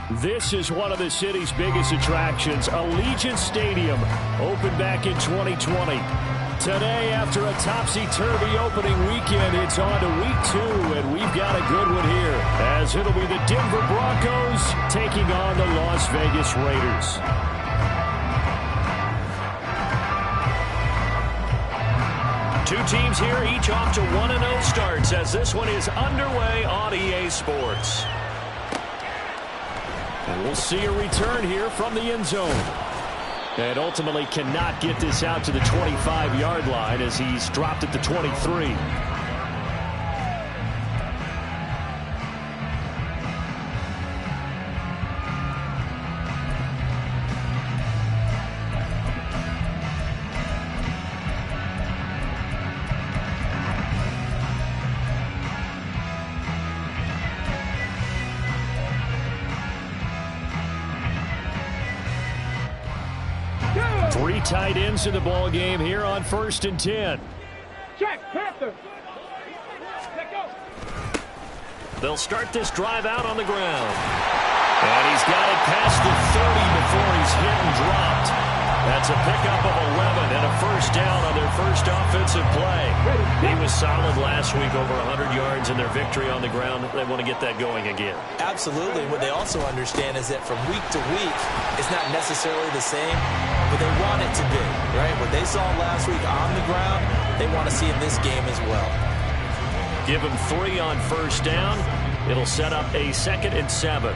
This is one of the city's biggest attractions, Allegiant Stadium, opened back in 2020. Today, after a topsy-turvy opening weekend, it's on to week 2, and we've got a good one here, as it'll be the Denver Broncos taking on the Las Vegas Raiders. Two teams here, each off to 1-0 starts, as this one is underway on EA Sports. And we'll see a return here from the end zone. And ultimately cannot get this out to the 25-yard line as he's dropped at the 23. 3 tight ends in the ball game here on 1st and 10. Check, Panther. Let go. They'll start this drive out on the ground. And he's got it past the 30 before he's hit and dropped. That's a pickup of 11 and a first down on their first offensive play. He was solid last week, over 100 yards in their victory on the ground. They want to get that going again. Absolutely. What they also understand is that from week to week, it's not necessarily the same, but they want it to be, right? What they saw last week on the ground, they want to see in this game as well. Give him 3 on first down. It'll set up a 2nd and 7.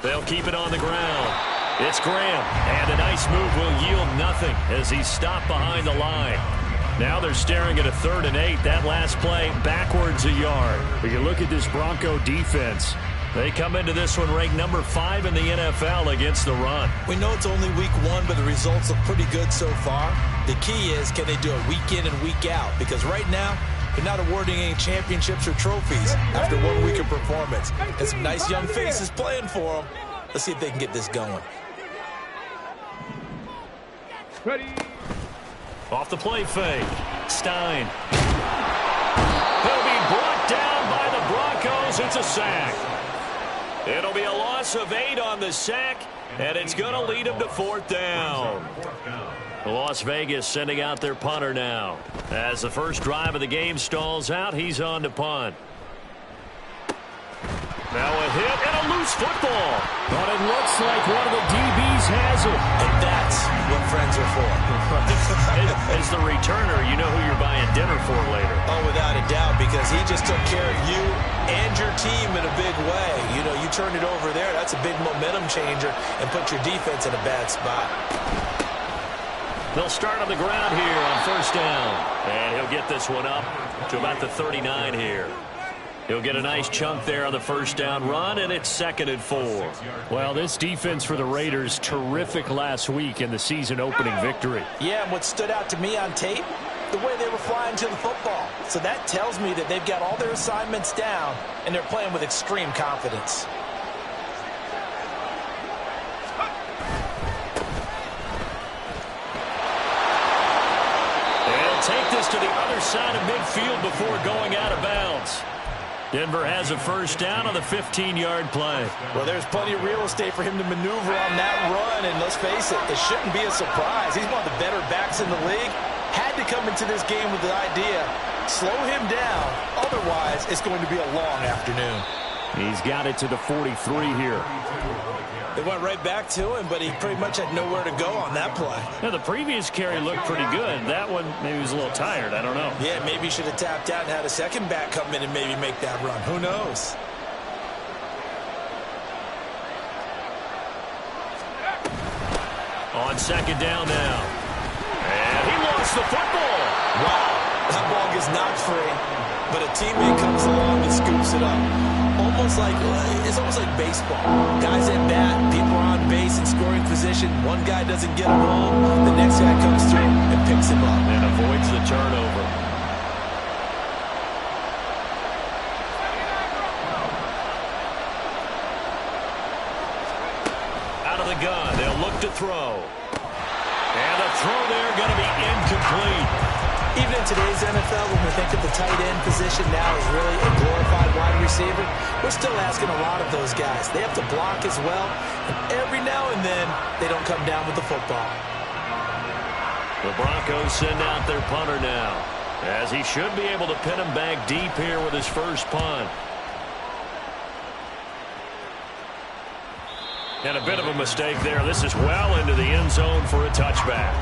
They'll keep it on the ground. It's Graham, and a nice move will yield nothing as he's stopped behind the line. Now they're staring at a 3rd and 8. That last play backwards a yard. But you look at this Bronco defense. They come into this one ranked number 5 in the NFL against the run. We know it's only week 1, but the results look pretty good so far. The key is, can they do it week in and week out? Because right now, they're not awarding any championships or trophies after 1 week of performance. And some nice young faces playing for them. Let's see if they can get this going. Ready. Off the play fake. Stein. He'll be brought down by the Broncos. It's a sack. It'll be a loss of 8 on the sack, and it's going to lead him to 4th down. Las Vegas sending out their punter now. As the first drive of the game stalls out, he's on to punt. Now a hit and a loose football. But it looks like one of the DBs has it. And that's what friends are for. As the returner, you know who you're buying dinner for later. Oh, without a doubt, because he just took care of you and your team in a big way. You know, you turn it over there, that's a big momentum changer, and put your defense in a bad spot. They'll start on the ground here on first down. And he'll get this one up to about the 39 here. He'll get a nice chunk there on the first down run, and it's 2nd and 4. Well, this defense for the Raiders, terrific last week in the season-opening victory. Yeah, and what stood out to me on tape, the way they were flying to the football. So that tells me that they've got all their assignments down, and they're playing with extreme confidence. They'll take this to the other side of midfield before going out of bounds. Denver has a first down on the 15-yard play. Well, there's plenty of real estate for him to maneuver on that run, and let's face it, it shouldn't be a surprise. He's one of the better backs in the league. Had to come into this game with the idea, slow him down, otherwise it's going to be a long afternoon. He's got it to the 43 here. They went right back to him, but he pretty much had nowhere to go on that play. Now, the previous carry looked pretty good. That one, maybe he was a little tired. I don't know. Yeah, maybe he should have tapped out and had a second back come in and maybe make that run. Who knows? On 2nd down now. And he lost the football. Wow, that ball gets knocked free, but a teammate comes along and scoops it up. It's almost like baseball. Guys at bat, people are on base in scoring position. One guy doesn't get him home. The next guy comes through and picks him up. And avoids the turnover. Out of the gun. They'll look to throw. And the throw there going to be incomplete. Even in today's NFL, when we think of the tight end position now as really a glorified wide receiver, we're still asking a lot of those guys. They have to block as well, and every now and then, they don't come down with the football. The Broncos send out their punter now, as he should be able to pin him back deep here with his first punt. And a bit of a mistake there. This is well into the end zone for a touchback.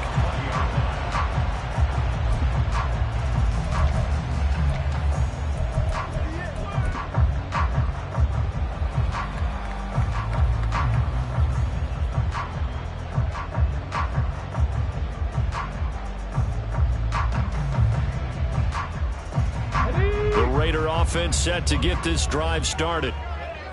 The Raider offense set to get this drive started.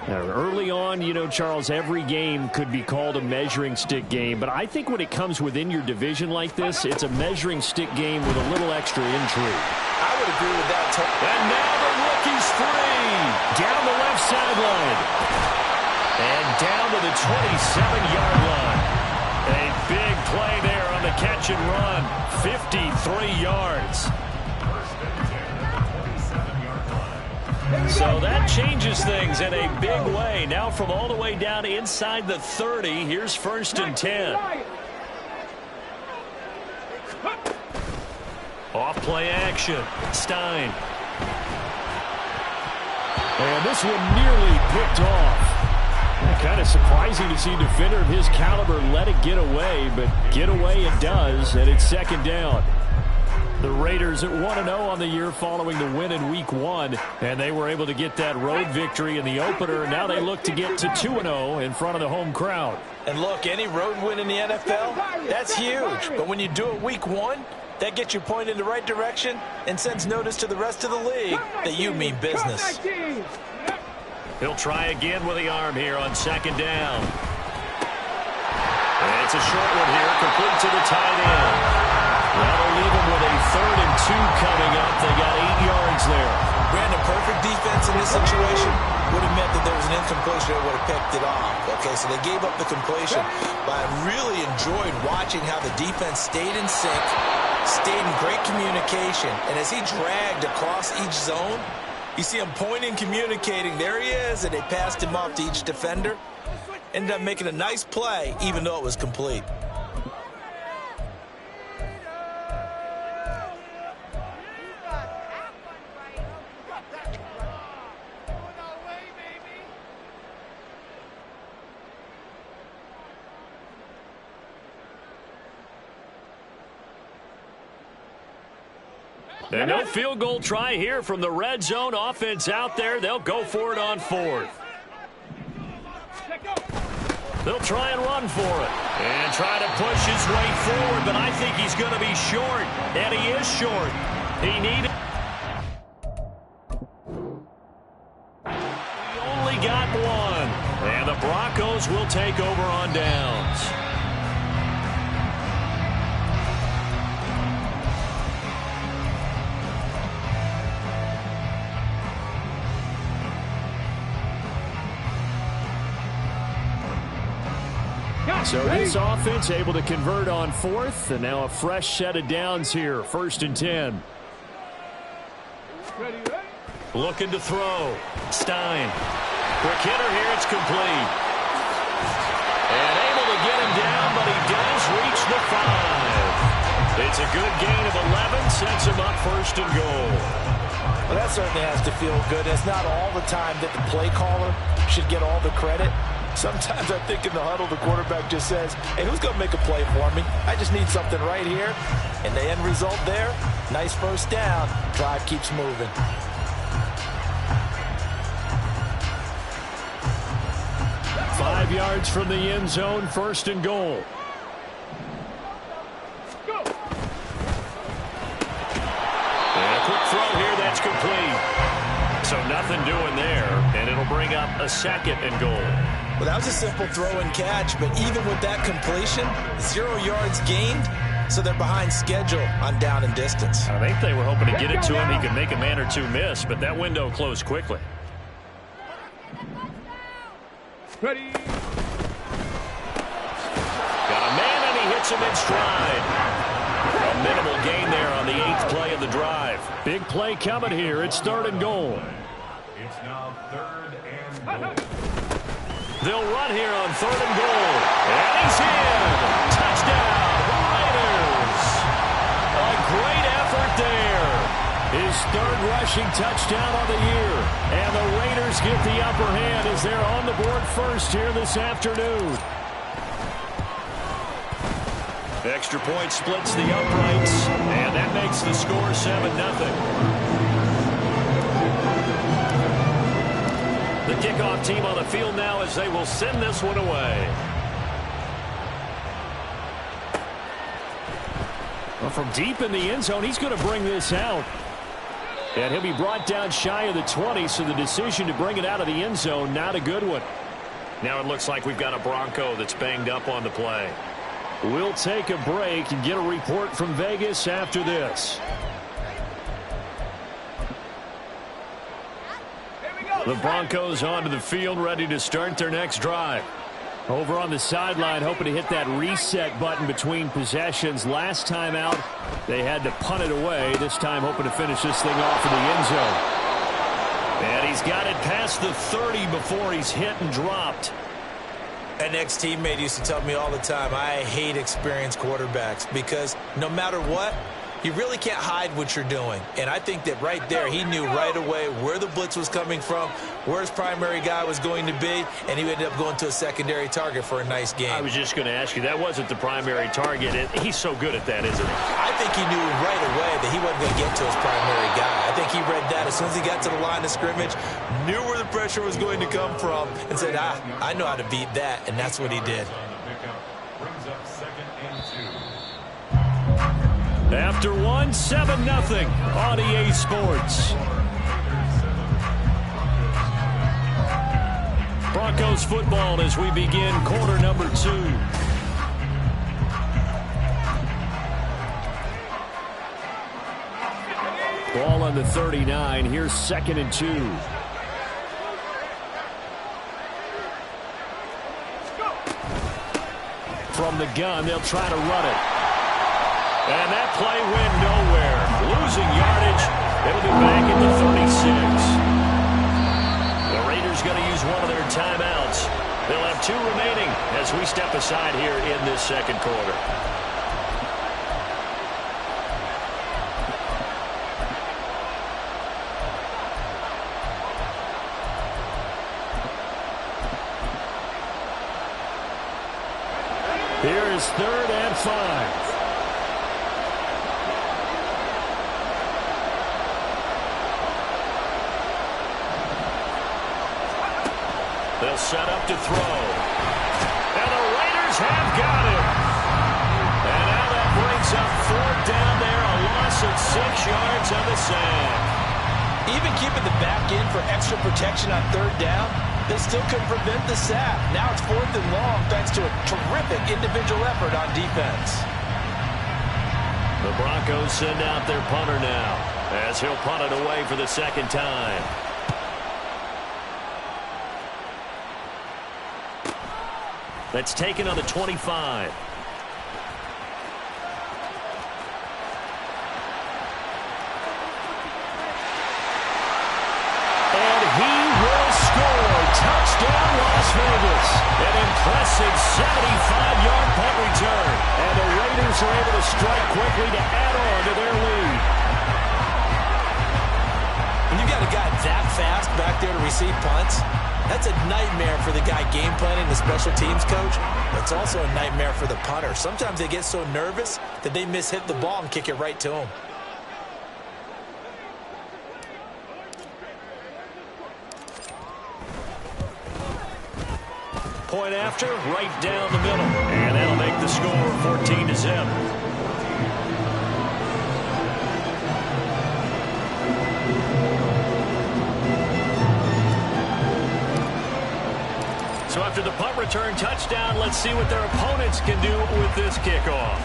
Early on, you know, Charles, every game could be called a measuring stick game, but I think when it comes within your division like this, it's a measuring stick game with a little extra intrigue. I would agree with that. And now the rookie's free. Down the left sideline. And down to the 27-yard line. A big play there on the catch and run. 53 yards. So that changes things in a big way. Now from all the way down inside the 30, here's 1st and 10. Off play action. Stein. And this one nearly picked off. Kind of surprising to see a defender of his caliber let it get away, but get away it does, and it's 2nd down. The Raiders at 1-0 on the year following the win in Week 1, and they were able to get that road victory in the opener. Now they look to get to 2-0 in front of the home crowd. And look, any road win in the NFL, that's huge. But when you do it Week 1, that gets you pointed in the right direction and sends notice to the rest of the league that you mean business. He'll try again with the arm here on 2nd down. And it's a short one here, complete to the tight end. That'll leave them with a 3rd and 2 coming up. They got 8 yards there. Brandon, perfect defense in this situation would have meant that there was an incompletion that would have picked it off. Okay, so they gave up the completion. But I really enjoyed watching how the defense stayed in sync, stayed in great communication. And as he dragged across each zone, you see him pointing, communicating. There he is, and they passed him off to each defender. Ended up making a nice play, even though it was complete. And no field goal try here from the red zone. Offense out there. They'll go for it on 4th. They'll try and run for it. And try to push his way forward, but I think he's going to be short. And he is short. He needed... He only got one. And the Broncos will take over on downs. So this offense able to convert on 4th, and now a fresh set of downs here. 1st and 10. Looking to throw. Stein. Quick hitter here. It's complete. And able to get him down, but he does reach the 5. It's a good gain of 11. Sets him up 1st and goal. Well, that certainly has to feel good. It's not all the time that the play caller should get all the credit. Sometimes I think in the huddle, the quarterback just says, hey, who's going to make a play for me? I just need something right here. And the end result there, nice 1st down. Drive keeps moving. Five yards from the end zone, 1st and goal. And a quick throw here, that's complete. So nothing doing there, and it'll bring up a 2nd and goal. Well, that was a simple throw and catch, but even with that completion, 0 yards gained, so they're behind schedule on down and distance. I think they were hoping to get it to him. He could make a man or two miss, but that window closed quickly. Ready. Got a takes him in stride. A minimal gain there on the 8th play of the drive. Big play coming here. It's 3rd and goal. It's now 3rd and goal. They'll run here on 3rd and goal. And he's in. Touchdown, Raiders. A great effort there. His 3rd rushing touchdown of the year. And the Raiders get the upper hand as they're on the board first here this afternoon. Extra point splits the uprights, and that makes the score 7-0. The kickoff team on the field now as they will send this one away. Well, from deep in the end zone, he's going to bring this out. And he'll be brought down shy of the 20, so the decision to bring it out of the end zone, not a good one. Now it looks like we've got a Bronco that's banged up on the play. We'll take a break and get a report from Vegas after this. The Broncos onto the field, ready to start their next drive. Over on the sideline, hoping to hit that reset button between possessions. Last time out, they had to punt it away. This time, hoping to finish this thing off in the end zone. And he's got it past the 30 before he's hit and dropped. An ex-teammate used to tell me all the time, I hate experienced quarterbacks because no matter what, you really can't hide what you're doing. And I think that right there, he knew right away where the blitz was coming from, where his primary guy was going to be, and he ended up going to a secondary target for a nice game. I was just going to ask you, that wasn't the primary target. He's so good at that, isn't he? I think he knew right away that he wasn't going to get to his primary guy. I think he read that as soon as he got to the line of scrimmage, knew where the pressure was going to come from, and said, I know how to beat that, and that's what he did. Brings up 2nd and 2. After 7-0 on EA Sports. Broncos football as we begin quarter number 2. Ball on the 39. Here's 2nd and 2. From the gun, they'll try to run it. And that play went nowhere. Losing yardage. It'll be back at the 36. The Raiders going to use one of their timeouts. They'll have 2 remaining as we step aside here in this second quarter. Here is 3rd and 5. They'll set up to throw. And the Raiders have got it. And now that brings up 4th down there, a loss of 6 yards on the sack. Even keeping the back in for extra protection on 3rd down, they still couldn't prevent the sack. Now it's 4th and long thanks to a terrific individual effort on defense. The Broncos send out their punter now as he'll punt it away for the 2nd time. That's taken on the 25. And he will score. Touchdown, Las Vegas. An impressive 75-yard punt return. And the Raiders are able to strike quickly to add on to their lead. When you got a guy that fast back there to receive punts, that's a nightmare for the guy game planning, the special teams coach. It's also a nightmare for the punter. Sometimes they get so nervous that they mishit the ball and kick it right to him. Point after, right down the middle. And that'll make the score 14-0. So after the punt return touchdown, let's see what their opponents can do with this kickoff.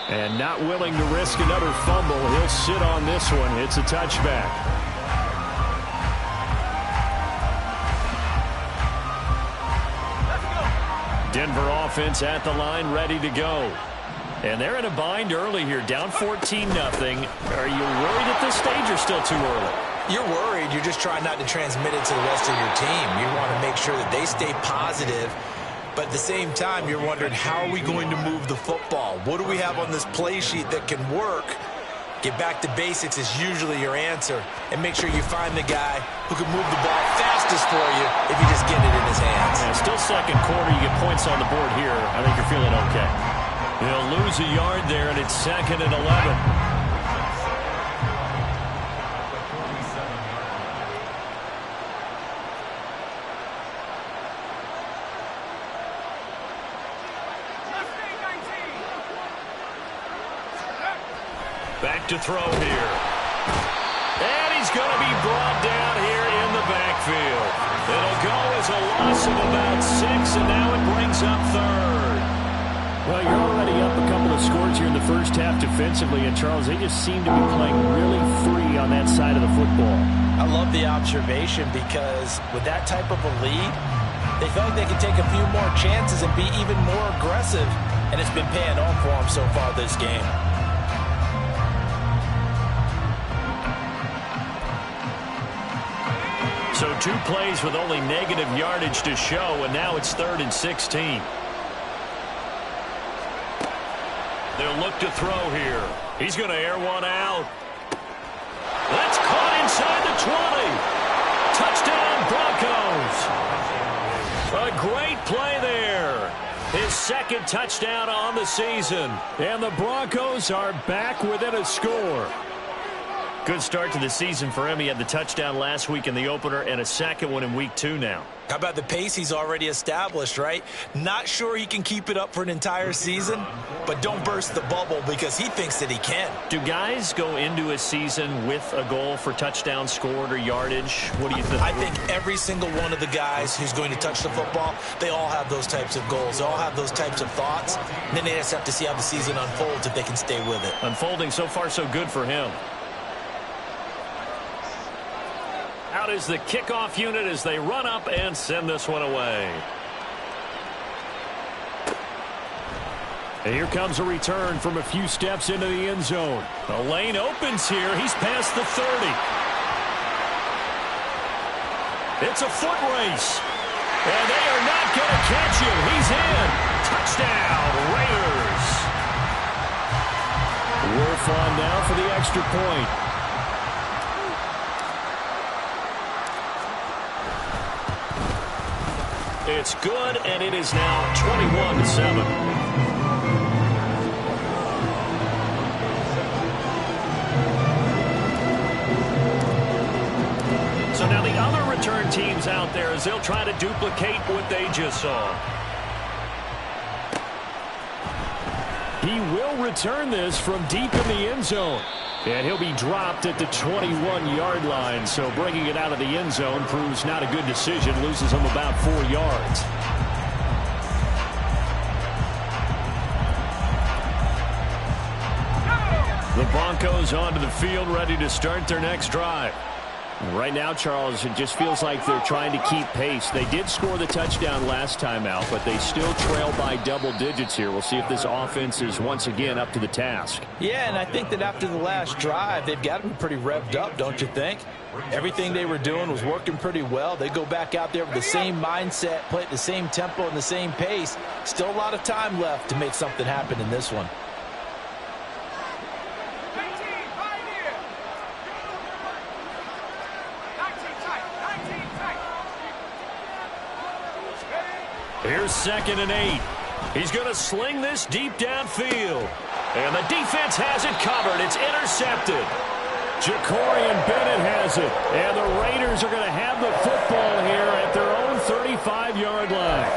And not willing to risk another fumble, he'll sit on this one. It's a touchback. Denver offense at the line, ready to go. And they're in a bind early here, down 14-0. Are you worried at this stage or still too early? You're worried. You're just trying not to transmit it to the rest of your team. You want to make sure that they stay positive. But at the same time, you're wondering, how are we going to move the football? What do we have on this play sheet that can work? Get back to basics is usually your answer. And make sure you find the guy who can move the ball fastest for you if you just get it in his hands. Yeah, still second quarter. You get points on the board here. I think you're feeling okay. He'll lose a yard there, and it's 2nd and 11. Back to throw here. And he's going to be brought down here in the backfield. It'll go as a loss of about 6, and now it brings up 3rd. Well, you're already up a couple of scores here in the first half defensively, and Charles, they just seem to be playing really free on that side of the football. I love the observation because with that type of a lead, they feel like they can take a few more chances and be even more aggressive, and it's been paying off for them so far this game. So 2 plays with only negative yardage to show, and now it's 3rd and 16. They'll look to throw here. He's going to air one out. That's caught inside the 20. Touchdown, Broncos. A great play there. His 2nd touchdown on the season. And the Broncos are back within a score. Good start to the season for him. He had the touchdown last week in the opener and a 2nd one in week 2 now. How about the pace he's already established, right? Not sure he can keep it up for an entire season, but don't burst the bubble because he thinks that he can. Do guys go into a season with a goal for touchdown scored or yardage? What do you think? I think every single one of the guys who's going to touch the football, they all have those types of goals. They all have those types of thoughts. And then they just have to see how the season unfolds if they can stay with it. Unfolding so far so good for him. Out is the kickoff unit as they run up and send this one away. And here comes a return from a few steps into the end zone. The lane opens here. He's past the 30. It's a foot race. And they are not going to catch him. He's in. Touchdown, Raiders. Wolf on now for the extra point. It's good, and it is now 21-7. So now the other return teams out there as they'll try to duplicate what they just saw. He will return this from deep in the end zone. And he'll be dropped at the 21-yard line. So bringing it out of the end zone proves not a good decision. Loses him about 4 yards. The Broncos onto the field, ready to start their next drive. Right now, Charles, it just feels like they're trying to keep pace. They did score the touchdown last time out, but they still trail by double digits here. We'll see if this offense is once again up to the task. Yeah, and I think that after the last drive, they've got to be pretty revved up, don't you think? Everything they were doing was working pretty well. They go back out there with the same mindset, play at the same tempo and the same pace. Still a lot of time left to make something happen in this one. Here's 2nd and 8. He's going to sling this deep downfield. And the defense has it covered. It's intercepted. Jacorian Bennett has it. And the Raiders are going to have the football here at their own 35-yard line.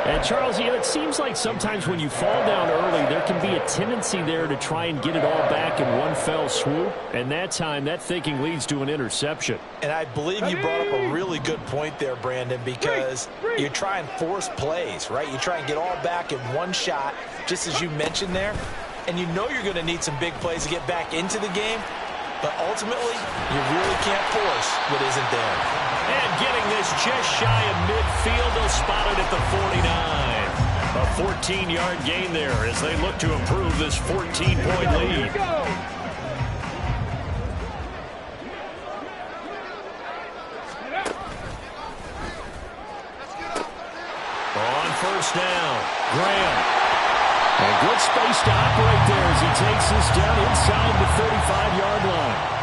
And, Charles, it seems like sometimes when you fall down early, there can be a tendency there to try and get it all back in one fell swoop. And that time, that thinking leads to an interception. And I believe you brought up a really good point there, Brandon, because you try and force plays, right? You try and get all back in one shot, just as you mentioned there. And you know you're going to need some big plays to get back into the game. But ultimately, you really can't force what isn't there. And getting this just shy of midfield, they'll spot it at the 49. 14-yard gain there as they look to improve this 14-point lead. On first down, Graham. And good space to operate there as he takes this down inside the 35-yard line.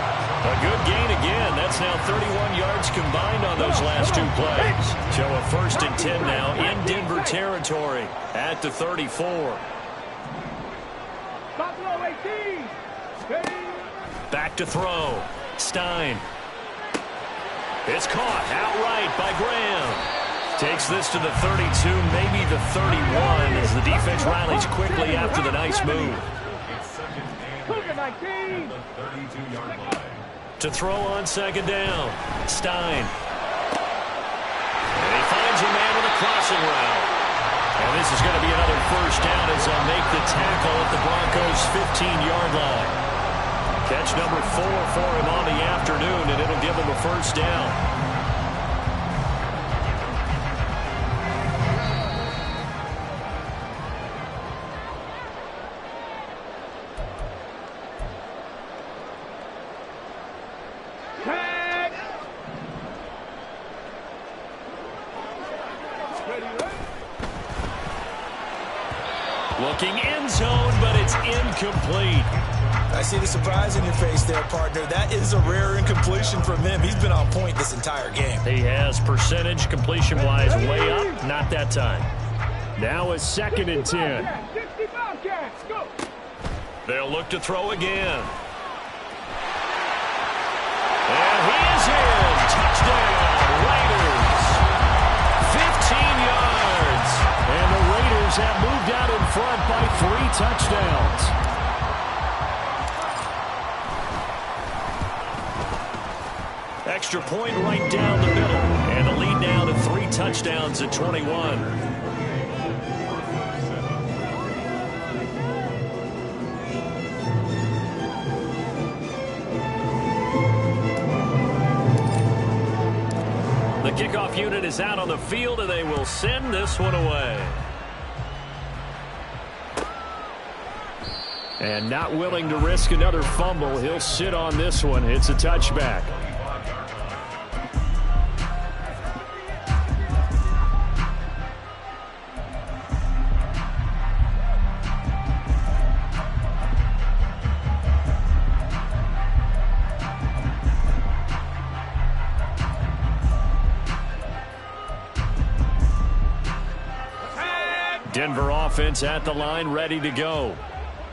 A good gain again. That's now 31 yards combined on those last two plays. So a 1st and 10 now in Denver territory at the 34. Back to throw. Stein. It's caught outright by Graham. Takes this to the 32, maybe the 31, as the defense rallies quickly after the nice move. To throw on 2nd down, Stein. And he finds a man with a crossing route. And this is going to be another 1st down as they'll make the tackle at the Broncos' 15-yard line. Catch number 4 for him on the afternoon, and it'll give him a 1st down. Looking end zone, but it's incomplete. I see the surprise in your face there, partner. That is a rare incompletion from him. He's been on point this entire game. He has percentage completion-wise way up. Not that time. Now a 2nd and 10. They'll look to throw again. And he is in. Touchdown, Raiders. 15 yards. And the Raiders have moved out in front by 3 touchdowns. Extra point right down the middle. And a lead now to 3 touchdowns at 21. The kickoff unit is out on the field, and they will send this one away. And not willing to risk another fumble, he'll sit on this one. It's a touchback. Denver offense at the line, ready to go.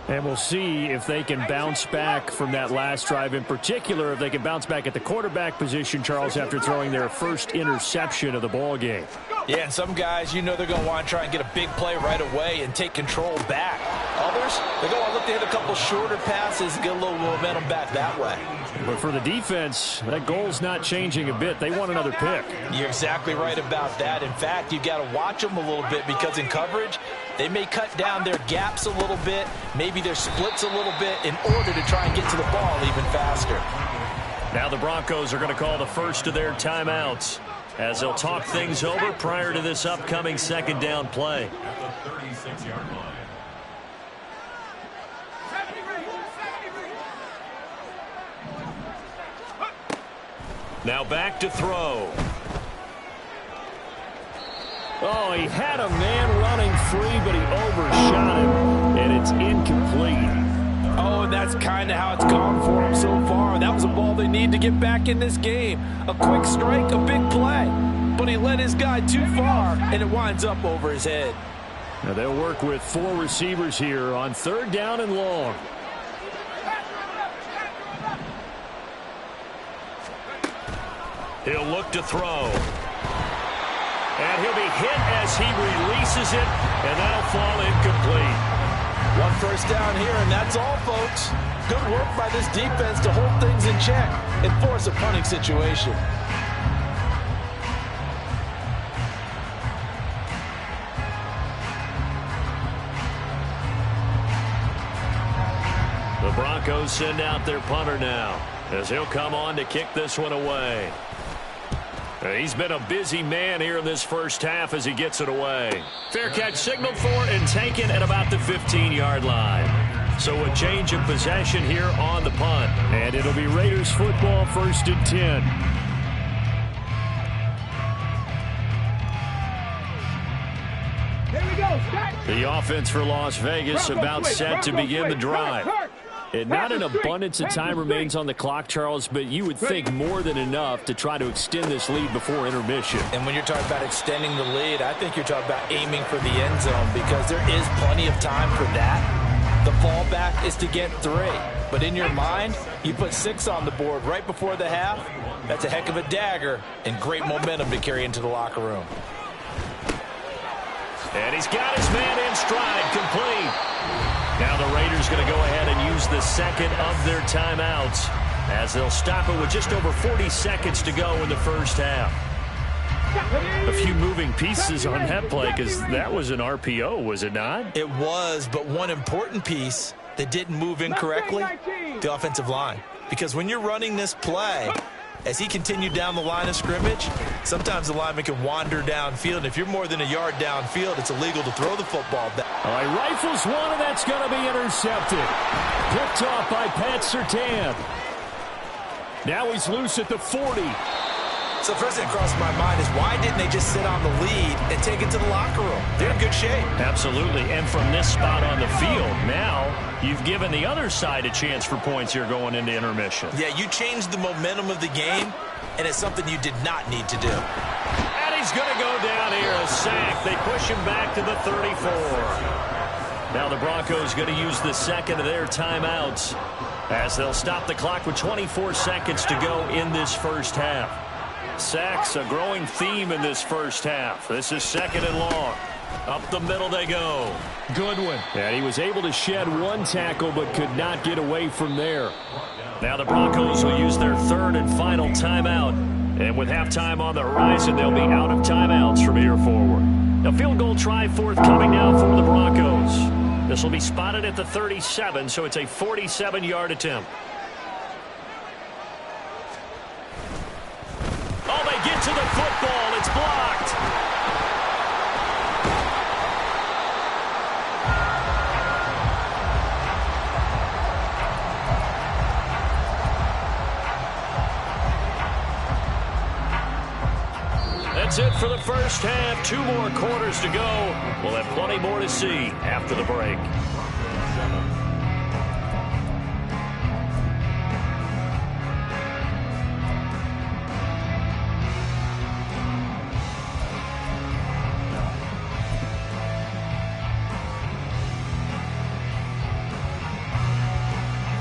And we'll see if they can bounce back from that last drive. In particular, if they can bounce back at the quarterback position, Charles, after throwing their first interception of the ball game. Yeah, and some guys, you know they're going to want to try and get a big play right away and take control back. Others, they're going to look to hit a couple shorter passes and get a little momentum back that way. But for the defense, that goal's not changing a bit. They want another pick. You're exactly right about that. In fact, you've got to watch them a little bit because in coverage, they may cut down their gaps a little bit, maybe their splits a little bit in order to try and get to the ball even faster. Now the Broncos are going to call the first of their timeouts as they'll talk things over prior to this upcoming 2nd down play. At the 36-yard line. Now back to throw. Oh, he had a man running free, but he overshot him, and it's incomplete. Oh, and that's kind of how it's gone for him so far. That was a ball they need to get back in this game. A quick strike, a big play. But he led his guy too far, and it winds up over his head. Now they'll work with 4 receivers here on 3rd down and long. He'll look to throw. And he'll be hit as he releases it, and that'll fall incomplete. 1 first down here, and that's all, folks. Good work by this defense to hold things in check and force a punting situation. The Broncos send out their punter now as he'll come on to kick this one away. He's been a busy man here in this first half as he gets it away. Fair catch signaled for and taken at about the 15-yard line. So a change of possession here on the punt. And it'll be Raiders football, 1st and 10. Here we go. Start. The offense for Las Vegas about set to begin the drive. And not an abundance of time remains on the clock, Charles, but you would think more than enough to try to extend this lead before intermission. And when you're talking about extending the lead, I think you're talking about aiming for the end zone because there is plenty of time for that. The fallback is to get 3. But in your mind, you put 6 on the board right before the half. That's a heck of a dagger and great momentum to carry into the locker room. And he's got his man in stride, complete. Now the Raiders going to go ahead and use the second of their timeouts as they'll stop it with just over 40 seconds to go in the first half. A few moving pieces on that play because that was an RPO, was it not? It was, but one important piece that didn't move incorrectly, the offensive line. Because when you're running this play, as he continued down the line of scrimmage, sometimes the lineman can wander downfield. And if you're more than a yard downfield, it's illegal to throw the football back. All right, rifles one, and that's going to be intercepted. Picked off by Pat Surtain. Now he's loose at the 40. So first thing that crossed my mind is why didn't they just sit on the lead and take it to the locker room? They're in good shape. Absolutely, and from this spot on the field, now you've given the other side a chance for points here going into intermission. Yeah, you changed the momentum of the game, and it's something you did not need to do. And he's going to go down here, a sack. They push him back to the 34. Now the Broncos going to use the second of their timeouts as they'll stop the clock with 24 seconds to go in this first half. Sacks, a growing theme in this first half. This is 2nd and long. Up the middle they go. Goodwin. And he was able to shed one tackle but could not get away from there. Now the Broncos will use their 3rd and final timeout. And with halftime on the horizon, they'll be out of timeouts from here forward. A field goal try forthcoming now for the Broncos. This will be spotted at the 37, so it's a 47-yard attempt. Oh, they get to the football. It's blocked. That's it for the first half. 2 more quarters to go. We'll have plenty more to see after the break.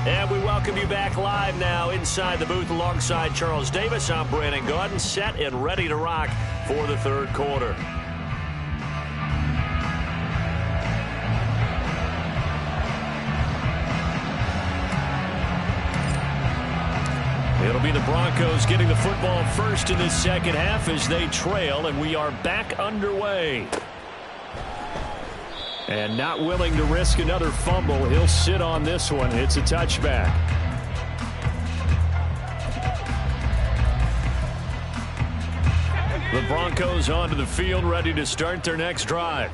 And we welcome you back live now inside the booth alongside Charles Davis. I'm Brandon Gaudin, set and ready to rock for the 3rd quarter. It'll be the Broncos getting the football first in this second half as they trail, and we are back underway. And not willing to risk another fumble. He'll sit on this one. It's a touchback. The Broncos onto the field, ready to start their next drive.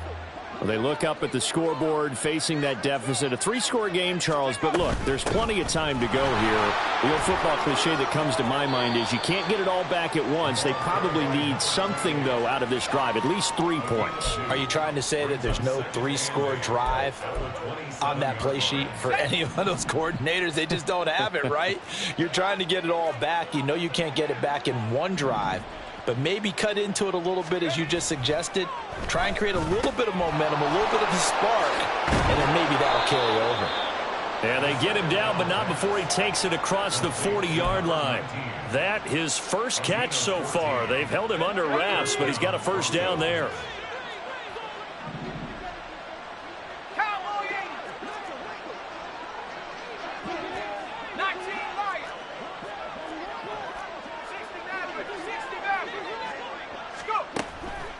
Well, they look up at the scoreboard facing that deficit. A 3-score game, Charles, but look, there's plenty of time to go here. The old football cliche that comes to my mind is you can't get it all back at once. They probably need something, though, out of this drive, at least 3 points. Are you trying to say that there's no 3-score drive on that play sheet for any of those coordinators? They just don't have it, right? You're trying to get it all back. You know you can't get it back in one drive. But maybe cut into it a little bit as you just suggested. Try and create a little bit of momentum, a little bit of a spark, and then maybe that'll carry over. And they get him down, but not before he takes it across the 40-yard line. That his first catch so far. They've held him under wraps, but he's got a first down there.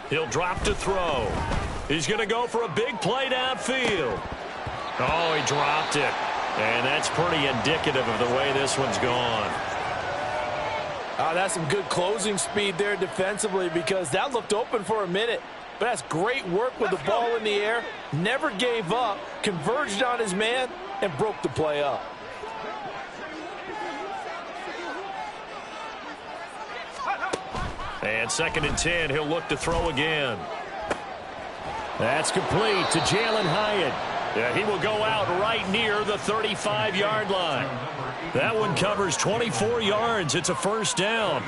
He'll drop to throw. He's going to go for a big play downfield. Oh, he dropped it. And that's pretty indicative of the way this one's gone. That's some good closing speed there defensively, because that looked open for a minute. But that's great work with the ball in the air. Never gave up, converged on his man, and broke the play up. And 2nd and 10, he'll look to throw again. That's complete to Jalen Hyatt. Yeah, he will go out right near the 35-yard line. That one covers 24 yards. It's a first down.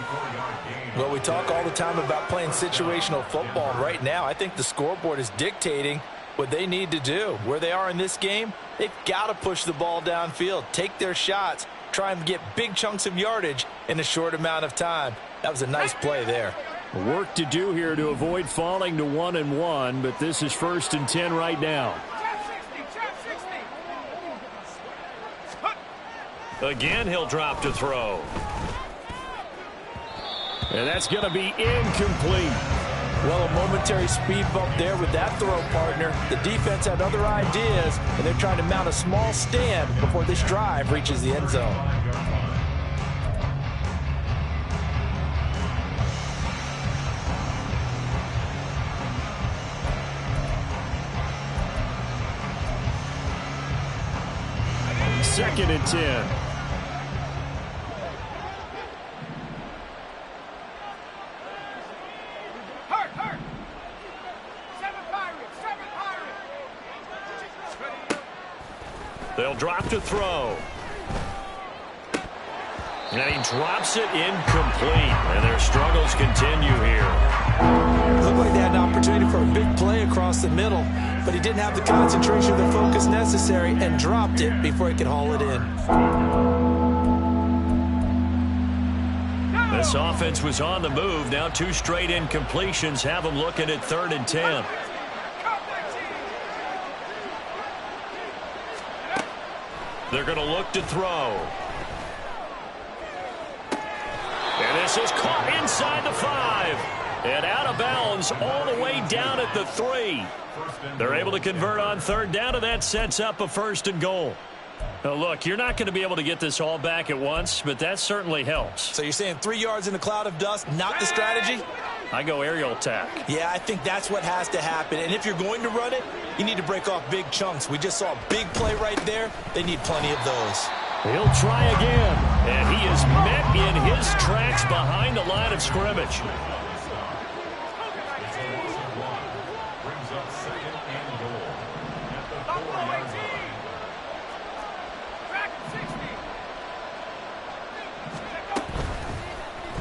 Well, we talk all the time about playing situational football. Right now, I think the scoreboard is dictating what they need to do. Where they are in this game, they've got to push the ball downfield, take their shots, try and get big chunks of yardage in a short amount of time. That was a nice play there. Work to do here to avoid falling to 1-1, but this is 1st and 10 right now. Again, he'll drop to throw. And that's going to be incomplete. Well, a momentary speed bump there with that throw, partner. The defense had other ideas, and they're trying to mount a small stand before this drive reaches the end zone. Second and 10. They'll drop to throw. And he drops it incomplete. And their struggles continue here. Looked like they had an opportunity for a big play across the middle, but he didn't have the concentration or the focus necessary and dropped it before he could haul it in. This offense was on the move. Now 2 straight incompletions have them looking at 3rd and 10. They're going to look to throw. And this is caught inside the 5. And out of bounds all the way down at the 3. They're able to convert on 3rd down, and that sets up a 1st and goal. Now, look, you're not going to be able to get this all back at once, but that certainly helps. So you're saying 3 yards in a cloud of dust, not the strategy? I go aerial attack. Yeah, I think that's what has to happen. And if you're going to run it, you need to break off big chunks. We just saw a big play right there. They need plenty of those. He'll try again. And he is met in his tracks behind the line of scrimmage.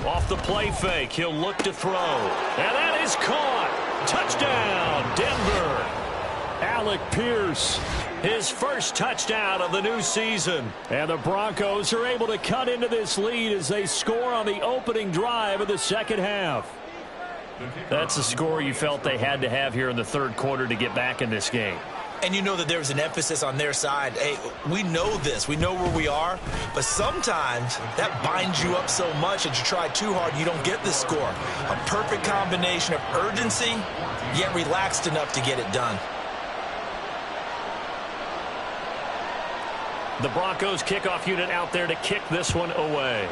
Off the play fake, he'll look to throw. And that is caught. Touchdown, Denver. Alec Pierce, his first touchdown of the new season. And the Broncos are able to cut into this lead as they score on the opening drive of the second half. That's a score you felt they had to have here in the 3rd quarter to get back in this game. And you know that there's an emphasis on their side. Hey, we know this. We know where we are. But sometimes that binds you up so much that you try too hard and you don't get the score. A perfect combination of urgency, yet relaxed enough to get it done. The Broncos kickoff unit out there to kick this one away.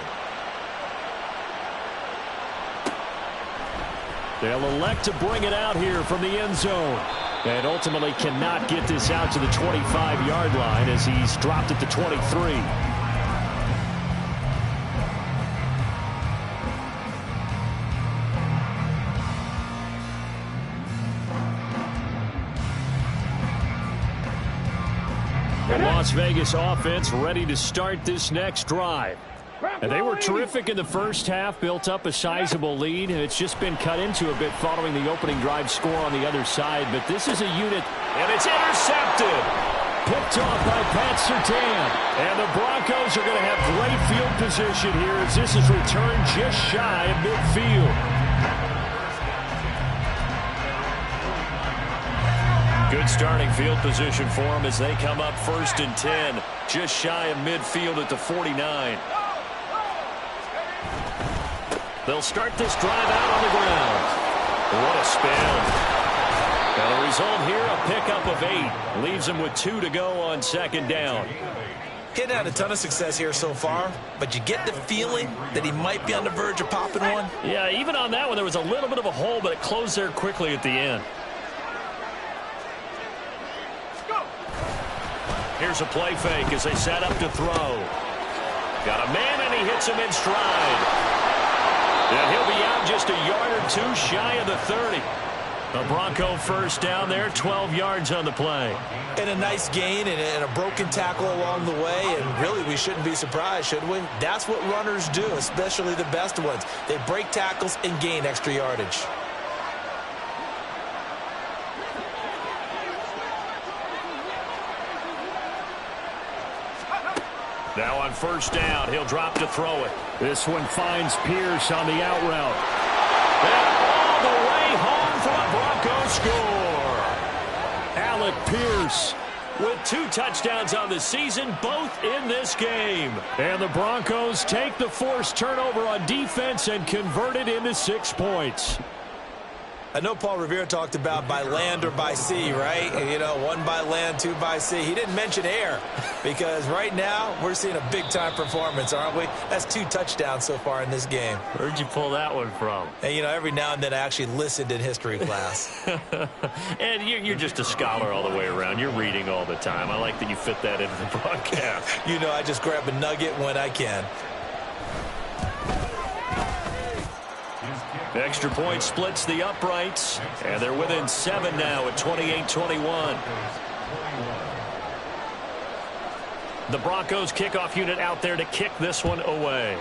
They'll elect to bring it out here from the end zone. And ultimately cannot get this out to the 25-yard line as he's dropped at the 23. The Las Vegas offense ready to start this next drive. And they were terrific in the first half, built up a sizable lead, and it's just been cut into a bit following the opening drive score on the other side. But this is a unit, and it's intercepted. Picked off by Pat Surtain. And the Broncos are going to have great field position here as this is returned just shy of midfield. Good starting field position for them as they come up 1st and 10, just shy of midfield at the 49. They'll start this drive out on the ground. What a spin. And the result here, a pickup of 8. Leaves them with 2 to go on 2nd down. He hadn't had a ton of success here so far, but you get the feeling that he might be on the verge of popping one. Yeah, even on that one, there was a little bit of a hole, but it closed there quickly at the end. Here's a play fake as they set up to throw. Got a man, and he hits him in stride. And he'll be out just a yard or two shy of the 30. A Bronco first down there, 12 yards on the play. And a nice gain and a broken tackle along the way, and really we shouldn't be surprised, should we? That's what runners do, especially the best ones. They break tackles and gain extra yardage. Now on first down, he'll drop to throw it. This one finds Pierce on the out route. And all the way home for a Broncos score. Alec Pierce with 2 touchdowns on the season, both in this game. And the Broncos take the forced turnover on defense and convert it into 6 points. I know Paul Revere talked about by land or by sea, right? And, you know, 1 by land, 2 by sea. He didn't mention air because right now we're seeing a big-time performance, aren't we? That's 2 touchdowns so far in this game. Where'd you pull that one from? And, you know, every now and then I actually listened in history class. And you're just a scholar all the way around. You're reading all the time. I like that you fit that into the broadcast. You know, I just grab a nugget when I can. Extra point splits the uprights, and they're within 7 now at 28-21. The Broncos kickoff unit out there to kick this one away.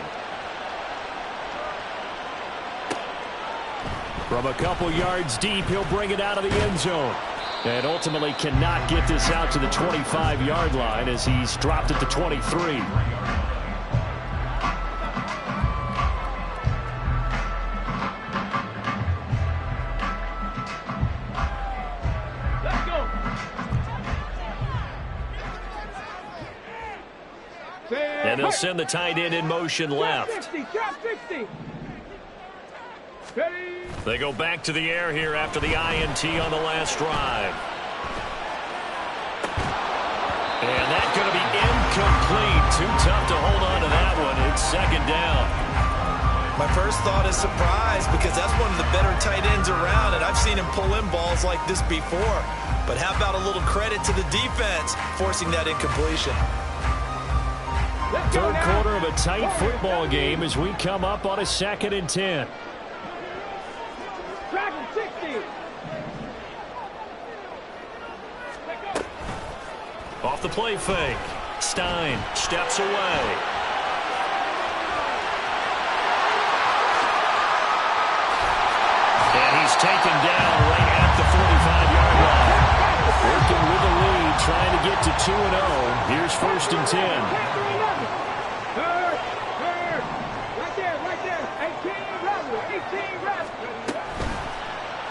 From a couple yards deep, he'll bring it out of the end zone. And ultimately cannot get this out to the 25-yard line as he's dropped it to 23. And they'll send the tight end in motion left. They go back to the air here after the INT on the last drive. And that's going to be incomplete. Too tough to hold on to that one. It's 2nd down. My first thought is surprise because that's one of the better tight ends around, and I've seen him pull in balls like this before. But how about a little credit to the defense forcing that incompletion? 3rd quarter of a tight football game as we come up on a 2nd and 10. Off the play fake. Stein steps away. And he's taken down right at the 45-yard line. Working with the lead, trying to get to 2-0. Here's 1st and 10.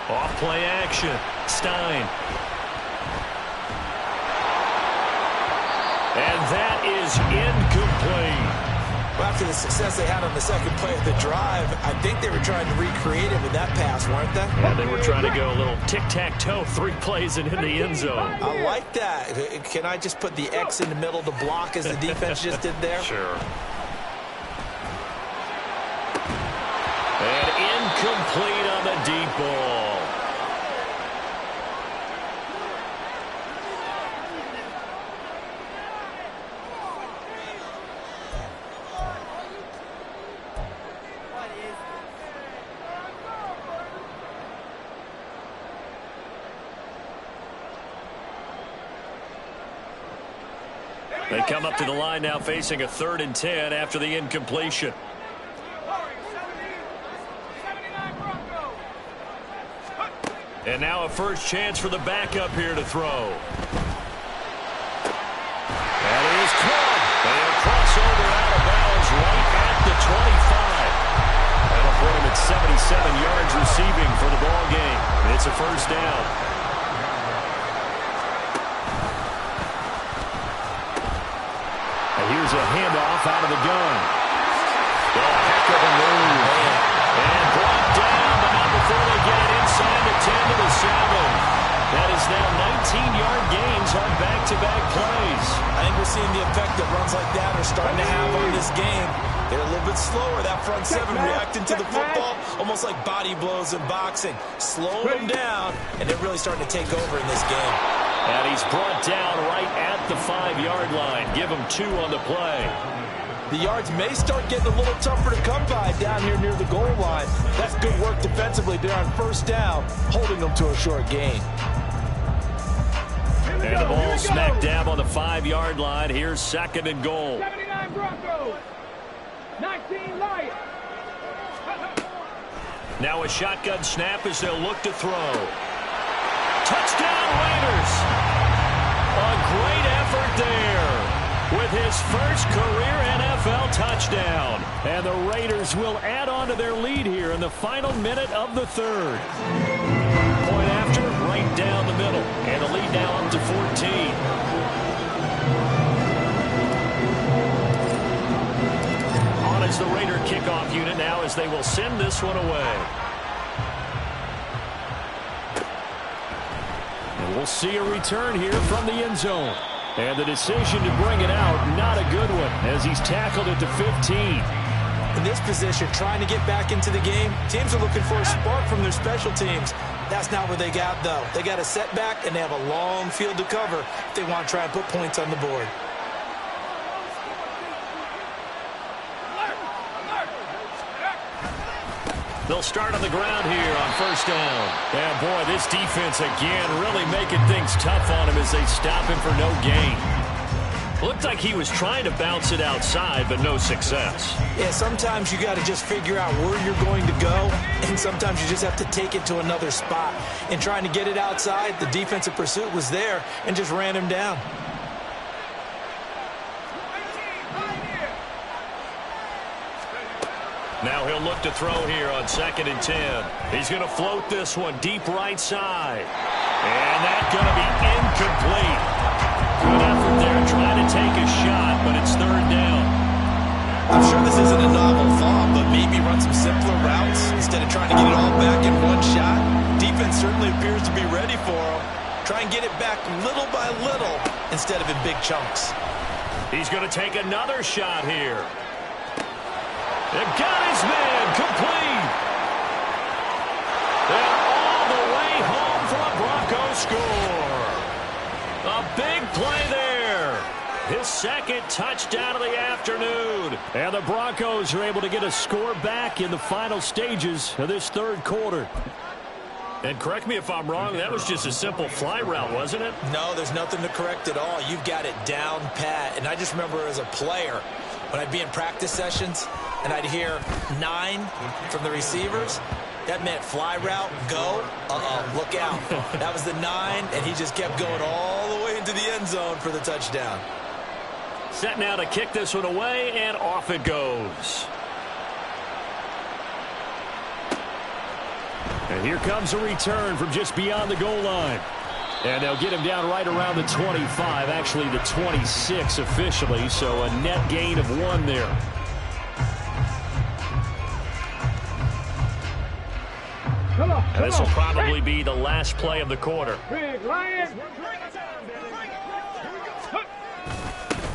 Off play action. Stein. And that is incomplete. Well, after the success they had on the 2nd play of the drive, I think they were trying to recreate it with that pass, weren't they? Yeah, they were trying to go a little tic-tac-toe, 3 plays and in the end zone. I like that. Can I just put the X in the middle to block as the defense just did there? Sure. And incomplete on the deep ball. They come up to the line now facing a 3rd and 10 after the incompletion. And now a first chance for the backup here to throw. That is caught. And a crossover out of bounds right at the 25. That'll put him at 77 yards receiving for the ball game. It's a 1st down. Here's a handoff out of the gun. Oh, heck of a move. And brought down, but not before they get it inside the 10 to the 7. That is now 19-yard gains on back-to-back plays. I think we're seeing the effect of runs like starting to have on this game. They're a little bit slower, that front seven, reacting to the football, almost like body blows in boxing. Slowing them down, and they're really starting to take over in this game. And he's brought down right at the 5-yard line. Give him 2 on the play. The yards may start getting a little tougher to come by down here near the goal line. That's good work defensively there on first down, holding them to a short gain. And the ball smack dab on the 5-yard line. Here's 2nd and goal. 79 Broncos. 19 Lions. Now a shotgun snap as they'll look to throw. Touchdown Raiders. A great effort there with his first career NFL touchdown. And the Raiders will add on to their lead here in the final minute of the 3rd. Point after, right down the middle. And the lead now up to 14. On is the Raider kickoff unit now as they will send this one away. And we'll see a return here from the end zone. And the decision to bring it out, not a good one, as he's tackled at the 15. In this position, trying to get back into the game, teams are looking for a spark from their special teams. That's not what they got, though. They got a setback, and they have a long field to cover if they want to try and put points on the board. They'll start on the ground here on first down. And, boy, this defense again really making things tough on him as they stop him for no gain. Looked like he was trying to bounce it outside, but no success. Yeah, sometimes you got to just figure out where you're going to go, and sometimes you just have to take it to another spot. In trying to get it outside, the defensive pursuit was there and just ran him down. Now he'll look to throw here on 2nd and 10. He's going to float this one deep right side. And that's going to be incomplete. Good effort there trying to take a shot, but it's 3rd down. I'm sure this isn't a novel thought, but maybe run some simpler routes instead of trying to get it all back in one shot. Defense certainly appears to be ready for him. Try and get it back little by little instead of in big chunks. He's going to take another shot here. They've got his man complete. And all the way home for a Broncos score. A big play there. His 2nd touchdown of the afternoon. And the Broncos are able to get a score back in the final stages of this 3rd quarter. And correct me if I'm wrong, that was just a simple fly route, wasn't it? No, there's nothing to correct at all. You've got it down pat. And I just remember as a player, when I'd be in practice sessions and I'd hear 9 from the receivers, that meant fly route, go, look out. That was the 9, and he just kept going all the way into the end zone for the touchdown. Set now to kick this one away, and off it goes. And here comes a return from just beyond the goal line. And they'll get him down right around the 25, actually the 26 officially, so a net gain of 1 there. And this will probably be the last play of the quarter. Big Lion.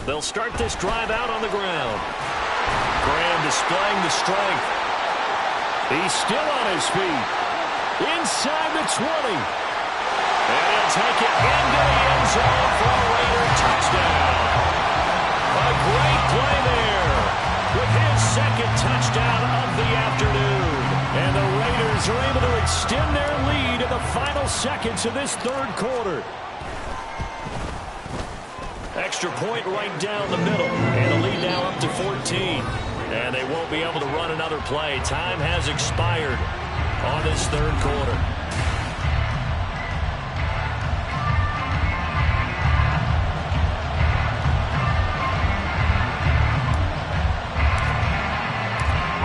They'll start this drive out on the ground. Graham displaying the strength. He's still on his feet. Inside the 20. And he'll take it into the end zone for a Raider touchdown. A great play there with his 2nd touchdown of the afternoon. And the Raiders are able to extend their lead in the final seconds of this 3rd quarter. Extra point right down the middle. And the lead now up to 14. And they won't be able to run another play. Time has expired on this 3rd quarter.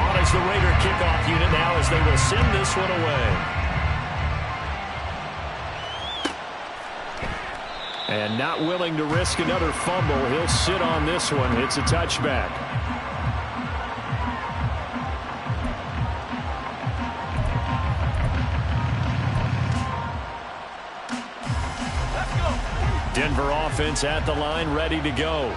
On is the Raider kickoff unit now as they will send this one away. And not willing to risk another fumble, he'll sit on this one. It's a touchback. Denver offense at the line, ready to go.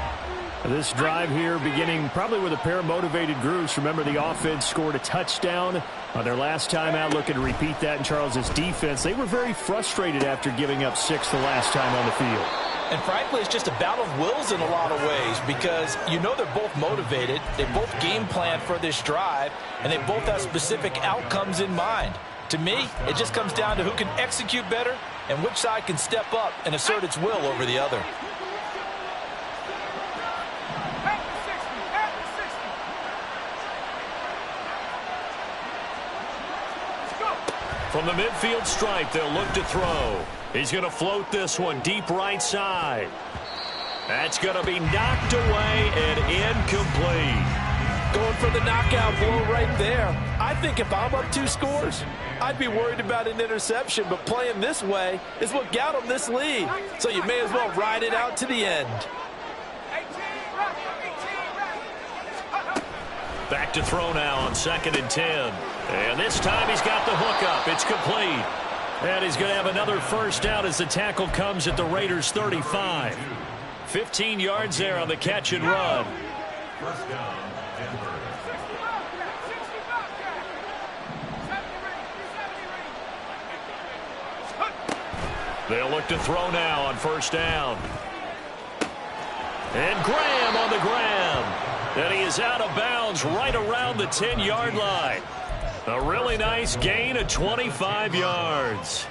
This drive here beginning probably with a pair of motivated groups. Remember, the offense scored a touchdown on their last time out, looking to repeat that in Charles' defense. They were very frustrated after giving up 6 the last time on the field. And frankly, it's just a battle of wills in a lot of ways because you know they're both motivated. They both game plan for this drive, and they both have specific outcomes in mind. To me, it just comes down to who can execute better and which side can step up and assert its will over the other. From the midfield stripe, they'll look to throw. He's going to float this one deep right side. That's going to be knocked away and incomplete. Going for the knockout blow right there. I think if I'm up 2 scores, I'd be worried about an interception, but playing this way is what got them this lead. So you may as well ride it out to the end. Back to throw now on 2nd and 10. And this time he's got the hook up. It's complete. And he's going to have another first down as the tackle comes at the Raiders' 35. 15 yards there on the catch and run. First down, Denver. They'll look to throw now on 1st down. And Graham on the ground. And he is out of bounds right around the 10-yard line. A really nice gain of 25 yards.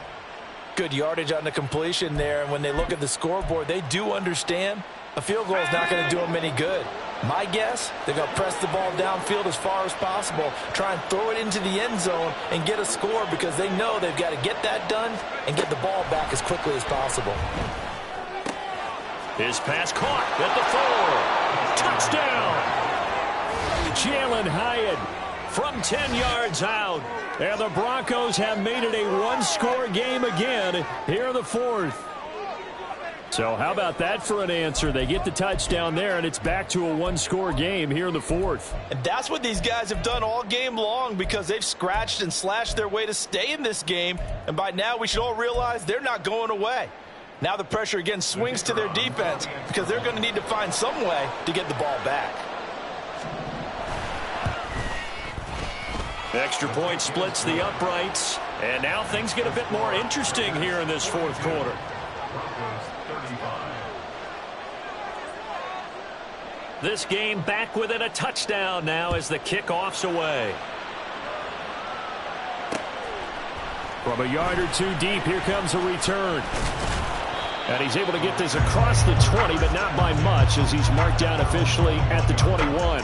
Good yardage on the completion there, and when they look at the scoreboard, they do understand a field goal is not going to do them any good. My guess, they're going to press the ball downfield as far as possible, try and throw it into the end zone and get a score because they know they've got to get that done and get the ball back as quickly as possible. His pass caught at the 4. Touchdown! Jalen Hyatt from 10 yards out. And the Broncos have made it a 1-score game again here in the 4th. So how about that for an answer? They get the touchdown there, and it's back to a 1-score game here in the 4th. And that's what these guys have done all game long because they've scratched and slashed their way to stay in this game. And by now we should all realize they're not going away. Now the pressure again swings to their defense because they're going to need to find some way to get the ball back. Extra point splits the uprights. And now things get a bit more interesting here in this 4th quarter. This game back within a touchdown now as the kickoff's away. From a yard or 2 deep, here comes a return. And he's able to get this across the 20, but not by much as he's marked down officially at the 21.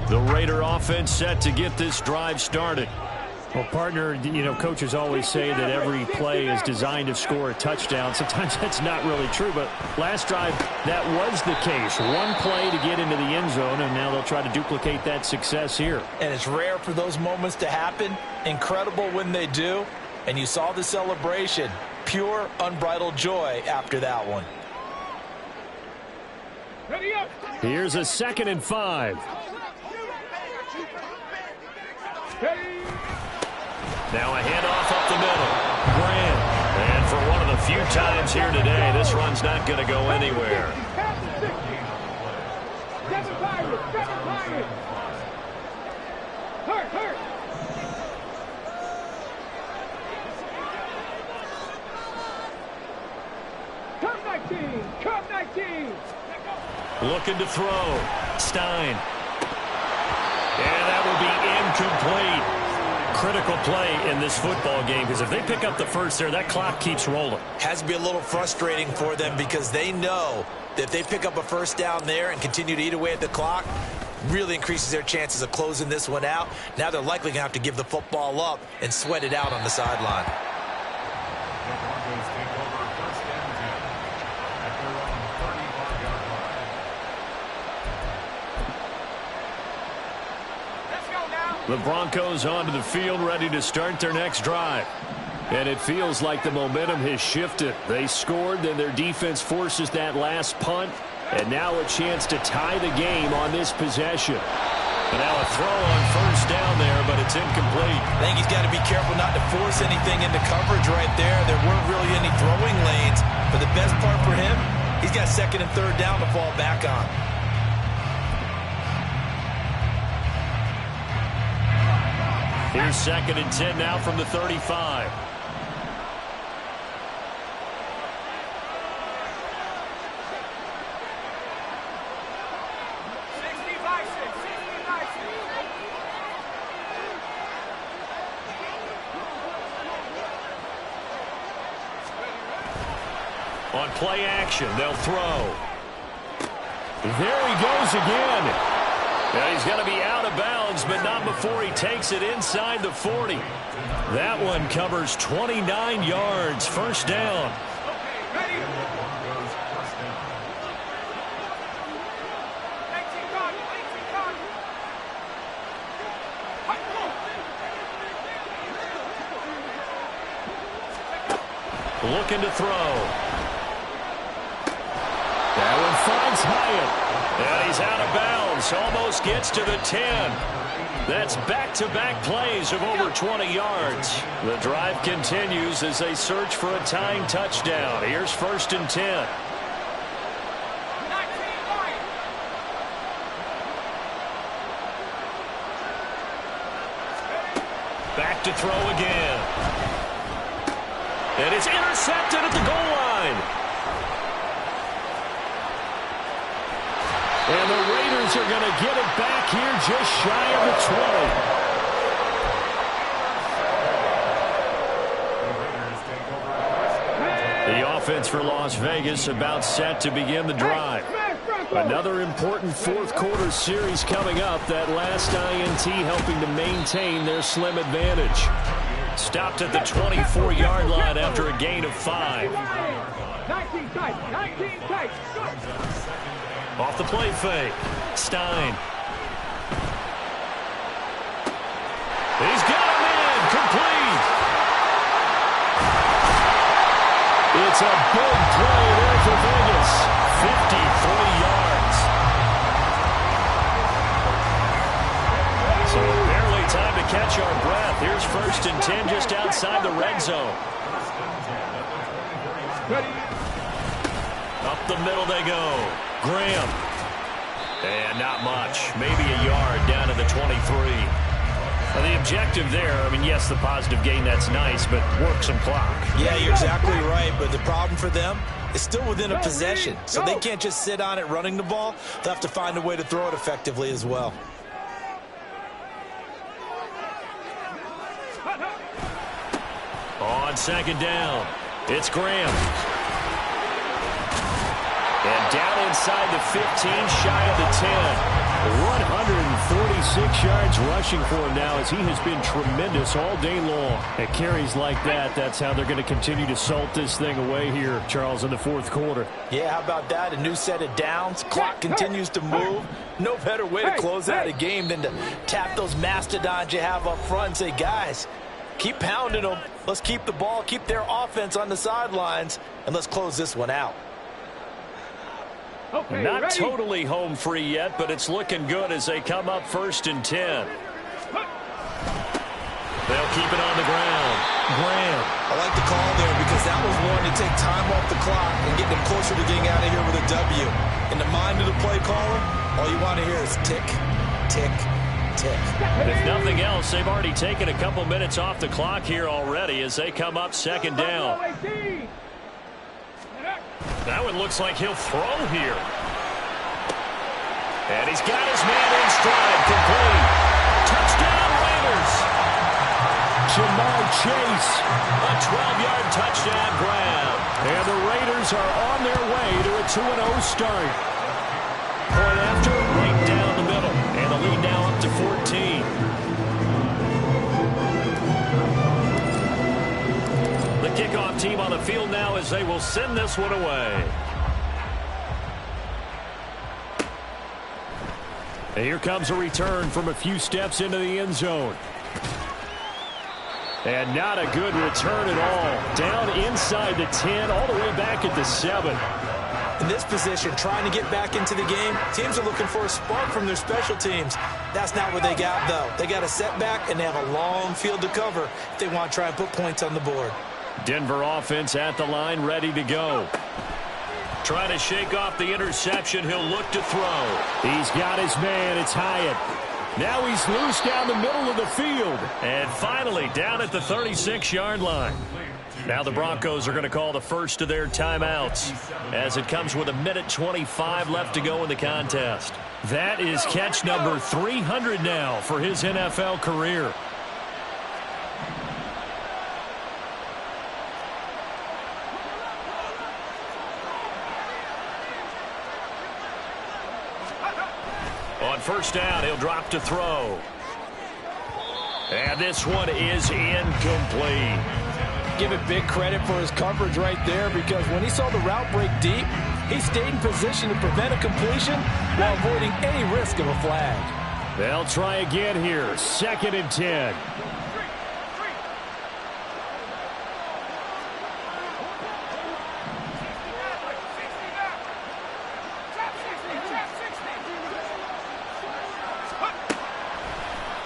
The Raider offense set to get this drive started. Well, partner, you know, coaches always say that every play is designed to score a touchdown. Sometimes that's not really true, but last drive, that was the case. One play to get into the end zone, and now they'll try to duplicate that success here. And it's rare for those moments to happen. Incredible when they do. And you saw the celebration. Pure, unbridled joy after that one. Here's a 2nd and 5. Now a handoff up the middle. Graham. And for one of the few times here today, this run's not going to go anywhere. Come 19! Come 19! Looking to throw. Stein. And that will be incomplete. Critical play in this football game because if they pick up the first there, that clock keeps rolling. Has to be a little frustrating for them because they know that if they pick up a first down there and continue to eat away at the clock, really increases their chances of closing this one out. Now they're likely going to have to give the football up and sweat it out on the sideline. The Broncos take over 1st and 10 at their own 35-yard line. The Broncos onto the field ready to start their next drive. And it feels like the momentum has shifted. They scored, then their defense forces that last punt. And now a chance to tie the game on this possession. And now a throw on first down there, but it's incomplete. I think he's got to be careful not to force anything into coverage right there. There weren't really any throwing lanes. But the best part for him, he's got second and third down to fall back on. Here's second and 10 now from the 35. On play action, they'll throw. There he goes again. Now he's going to be out of bounds, but not before he takes it inside the 40. That one covers 29 yards. First down. Looking to throw. That one finds Hyatt. And he's out of bounds. Almost gets to the 10. That's back-to-back plays of over 20 yards. The drive continues as they search for a tying touchdown. Here's first and 10. Back to throw again. And it's intercepted at the goal line. And the Raiders are going to get it back here just shy of the 20. The offense for Las Vegas about set to begin the drive. Another important fourth quarter series coming up. That last INT helping to maintain their slim advantage. Stopped at the 24-yard line after a gain of 5. 19 tight, 19 tight. Off the play fake. Stein. He's got him in. Complete. It's a big play there for Vegas. 53 yards. So barely time to catch our breath. Here's first and 10 just outside the red zone. Up the middle they go. Graham. And not much. Maybe a yard down to the 23. Well, the objective there, I mean, yes, the positive gain, that's nice, but work some clock. Yeah, you're exactly right, but the problem for them is still within a possession, so they can't just sit on it running the ball. They'll have to find a way to throw it effectively as well. On second down, it's Graham. And down inside the 15, shy of the 10. 146 yards rushing for him now as he has been tremendous all day long. At carries like that, that's how they're going to continue to salt this thing away here, Charles, in the fourth quarter. Yeah, how about that? A new set of downs. Clock continues to move. No better way to close out a game than to tap those mastodons you have up front and say, guys, keep pounding them. Let's keep the ball, keep their offense on the sidelines, and let's close this one out. Okay, not ready? totally home free yet, but it's looking good as they come up first and 10. They'll keep it on the ground. Graham. I like the call there because that was one to take time off the clock and get them closer to getting out of here with a W. In the mind of the play caller, all you want to hear is tick, tick, tick. If nothing else, they've already taken a couple minutes off the clock here already as they come up second down. That one looks like he'll throw here. And he's got his man in stride, complete. Touchdown, Raiders. Jamar Chase. A 12-yard touchdown grab. And the Raiders are on their way to a 2-0 start. Point after, right down the middle. And the lead now up to 14. The kickoff team on the field now as they will send this one away. And here comes a return from a few steps into the end zone. And not a good return at all. Down inside the 10, all the way back at the 7. In this position, trying to get back into the game, teams are looking for a spark from their special teams. That's not what they got, though. They got a setback, and they have a long field to cover if they want to try and put points on the board. Denver offense at the line, ready to go. Trying to shake off the interception. He'll look to throw. He's got his man. It's Hyatt. Now he's loose down the middle of the field. And finally down at the 36-yard line. Now the Broncos are going to call the first of their timeouts as it comes with 1:25 left to go in the contest. That is catch number 300 now for his NFL career. On first down, he'll drop to throw. And this one is incomplete. Give it big credit for his coverage right there, because when he saw the route break deep, he stayed in position to prevent a completion while avoiding any risk of a flag. They'll try again here. 2nd and 10.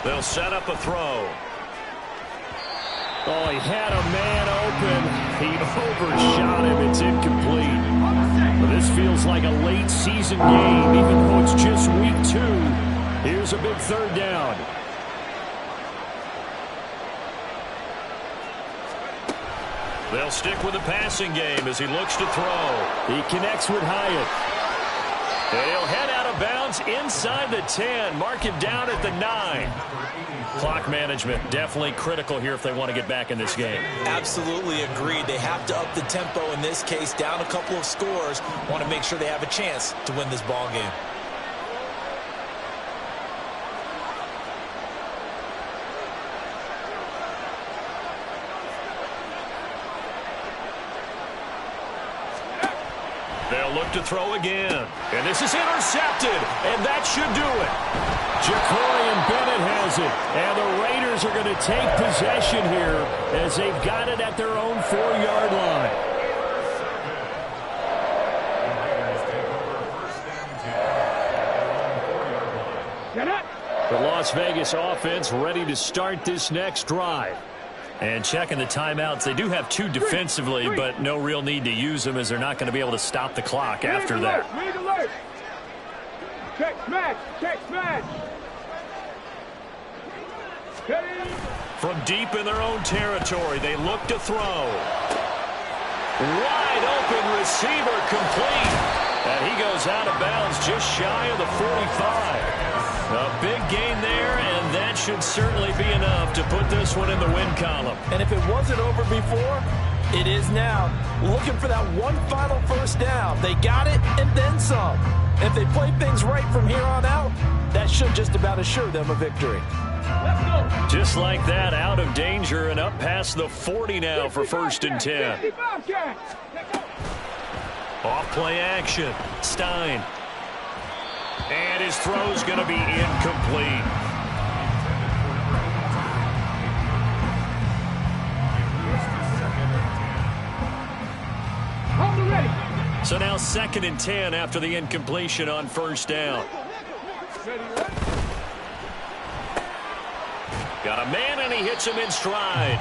They'll set up a throw. Oh, he had a man open. He overshot him. It's incomplete. But this feels like a late season game, even though it's just week 2. Here's a big 3rd down. They'll stick with the passing game as he looks to throw. He connects with Hyatt. And he'll head out of bounds inside the 10. Mark him down at the 9. Clock management definitely critical here if they want to get back in this game. Absolutely agreed. They have to up the tempo in this case, down a couple of scores. Want to make sure they have a chance to win this ball game. They'll look to throw again. And this is intercepted. And that should do it. Jacorian Bennett has it. And the Raiders are going to take possession here as they've got it at their own 4-yard line. The Las Vegas offense ready to start this next drive. And checking the timeouts, they do have 2 defensively, but no real need to use them as they're not going to be able to stop the clock after that. Check smash, check smash. From deep in their own territory, they look to throw. Wide open receiver, complete. And he goes out of bounds just shy of the 45. A big gain there, and that should certainly be enough to put this one in the win column. And if it wasn't over before, it is now. Looking for that one final first down. They got it and then some. If they play things right from here on out, that should just about assure them a victory. Let's go. Just like that, out of danger and up past the 40 now for 1st and 10. Off play action. Stein. And his throw's going to be incomplete. So now 2nd and 10 after the incompletion on first down. Got a man, and he hits him in stride.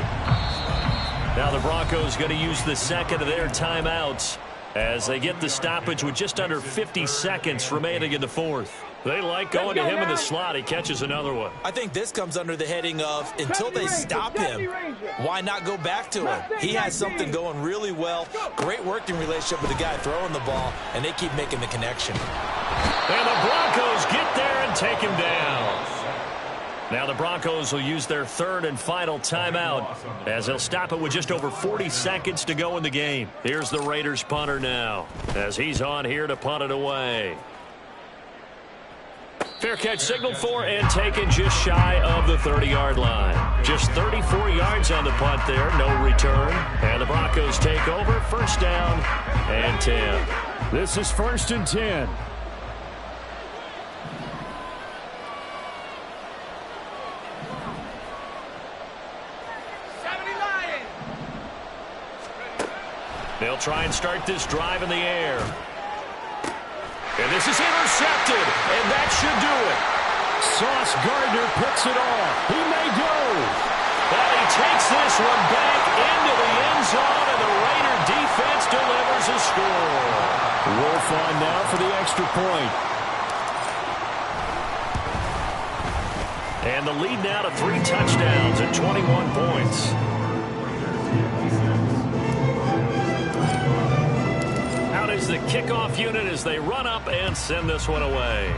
Now the Broncos going to use the 2nd of their timeouts as they get the stoppage with just under 50 seconds remaining in the 4th. They like going to him in the slot. He catches another one. I think this comes under the heading of until they stop him, why not go back to him? He has something going really well. Great working relationship with the guy throwing the ball, and they keep making the connection. And the Broncos get there and take him down. Now the Broncos will use their 3rd and final timeout as they'll stop it with just over 40 seconds to go in the game. Here's the Raiders punter now as he's on here to punt it away. Fair catch signaled for and taken just shy of the 30-yard line. Just 34 yards on the punt there, no return. And the Broncos take over, 1st down and 10. This is 1st and 10. They'll try and start this drive in the air. this is intercepted, and that should do it. Sauce Gardner picks it off. He may go. And he takes this one back into the end zone, and the Raider defense delivers a score. Wolf on now for the extra point. And the lead now to 3 touchdowns and 21 points. Out is the kickoff unit as they run up and send this one away.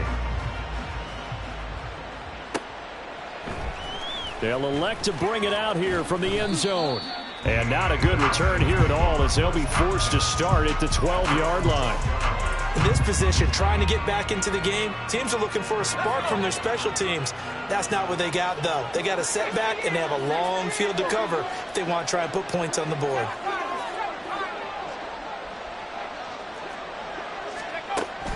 They'll elect to bring it out here from the end zone. And not a good return here at all as they'll be forced to start at the 12-yard line. In this position, trying to get back into the game, teams are looking for a spark from their special teams. That's not what they got, though. They got a setback, and they have a long field to cover if they want to try and put points on the board.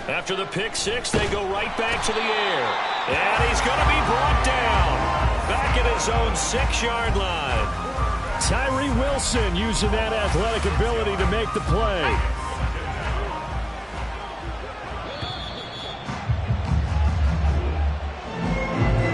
After the pick six, they go right back to the air. And he's going to be brought down back at his own 6-yard line. Tyree Wilson using that athletic ability to make the play.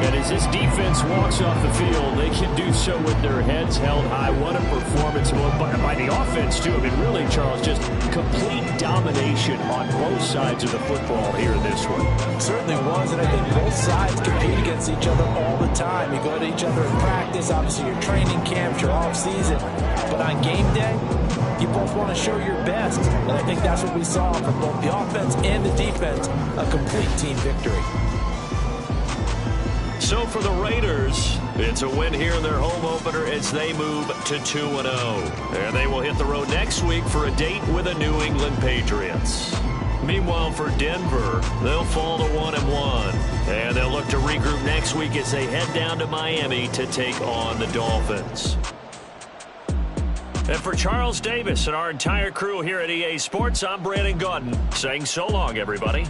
And as this defense walks off the field, they can do so with their heads held high. What a performance by the offense, too. I mean, really, Charles, just complete domination on both sides of the football here in this one. Certainly was, and I think both sides compete against each other all the time. You go to each other in practice, obviously your training camps, your off-season. But on game day, you both want to show your best. And I think that's what we saw from both the offense and the defense, a complete team victory. So for the Raiders, it's a win here in their home opener as they move to 2-0. And they will hit the road next week for a date with the New England Patriots. Meanwhile, for Denver, they'll fall to 1-1. And they'll look to regroup next week as they head down to Miami to take on the Dolphins. And for Charles Davis and our entire crew here at EA Sports, I'm Brandon Gaudin saying so long, everybody.